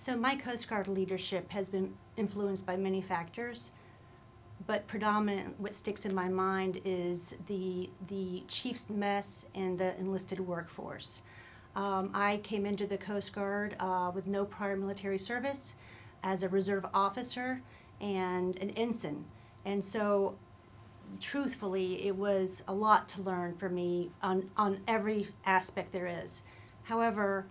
So my Coast Guard leadership has been influenced by many factors, but predominant, what sticks in my mind is the chief's mess and the enlisted workforce. I came into the Coast Guard with no prior military service as a reserve officer and an ensign. And so truthfully, it was a lot to learn for me on every aspect there is. However,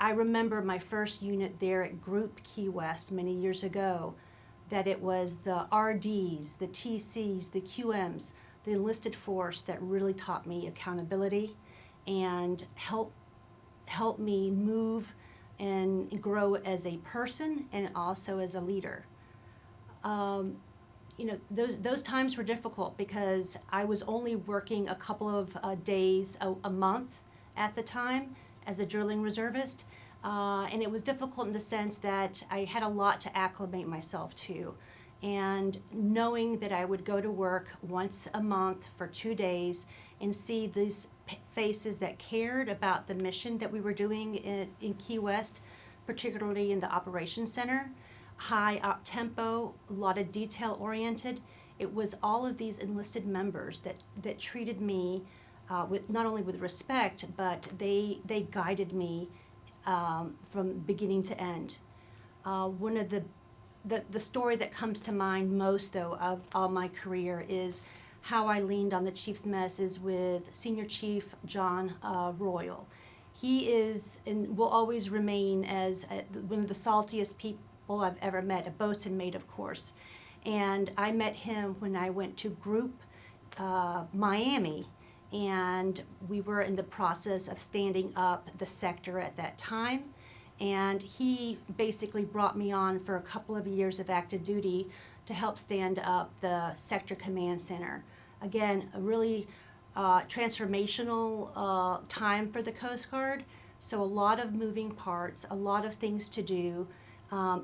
I remember my first unit there at Group Key West many years ago, that it was the RDs, the TCs, the QMs, the enlisted force that really taught me accountability and helped me move and grow as a person and also as a leader. Those times were difficult because I was only working a couple of days a month at the time as a drilling reservist, and it was difficult in the sense that I had a lot to acclimate myself to. And knowing that I would go to work once a month for 2 days and see these faces that cared about the mission that we were doing in Key West, particularly in the operations center, high up tempo, a lot of detail oriented. It was all of these enlisted members that treated me with not only with respect, but they guided me from beginning to end. One of the story that comes to mind most, though, of all my career is how I leaned on the chief's messes with Senior Chief John Royal. He is and will always remain as one of the saltiest people I've ever met, a boatswain mate, of course. And I met him when I went to Group Miami, and we were in the process of standing up the sector at that time. And he basically brought me on for a couple of years of active duty to help stand up the sector command center. Again, a really transformational time for the Coast Guard. So a lot of moving parts, a lot of things to do,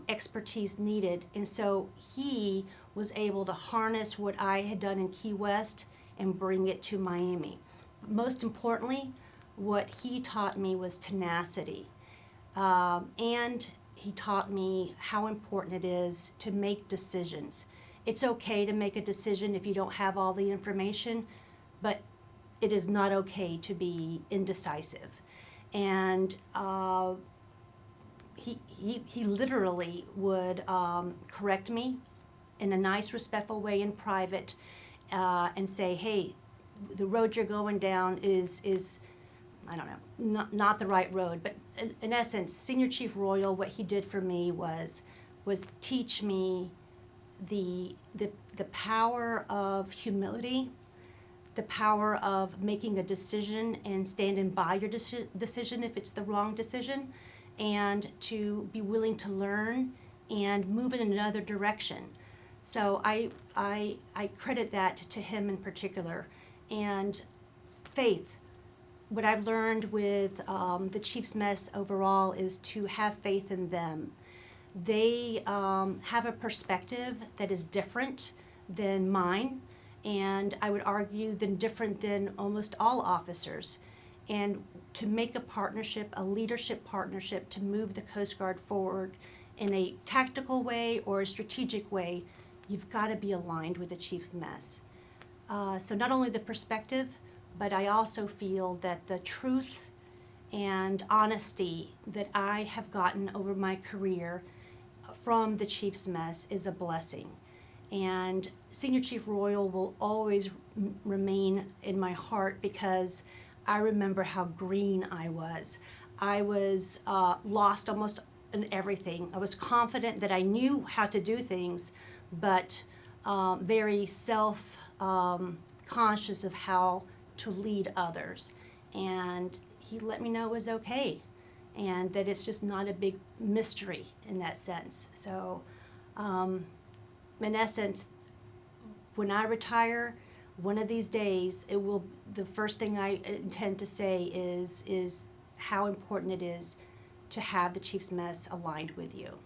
expertise needed. And so he was able to harness what I had done in Key West and bring it to Miami. But most importantly, what he taught me was tenacity. And he taught me how important it is to make decisions. It's okay to make a decision if you don't have all the information, but it is not okay to be indecisive. And he literally would correct me in a nice, respectful way in private and say, hey, the road you're going down is I don't know, not the right road. But in essence, Senior Chief Royal, what he did for me was teach me the power of humility, the power of making a decision and standing by your decision if it's the wrong decision, and to be willing to learn and move in another direction. So I credit that to him in particular. And faith. What I've learned with the Chief's Mess overall is to have faith in them. They have a perspective that is different than mine, and I would argue different than almost all officers. And to make a partnership, a leadership partnership, to move the Coast Guard forward in a tactical way or a strategic way, you've got to be aligned with the Chief's Mess. So not only the perspective, but I also feel that the truth and honesty that I have gotten over my career from the Chief's Mess is a blessing. And Senior Chief Royal will always remain in my heart because I remember how green I was. I was lost almost in everything. I was confident that I knew how to do things, but very self-conscious of how to lead others. And he let me know it was okay and that it's just not a big mystery in that sense. So in essence, when I retire, one of these days, the first thing I intend to say is how important it is to have the Chief's Mess aligned with you.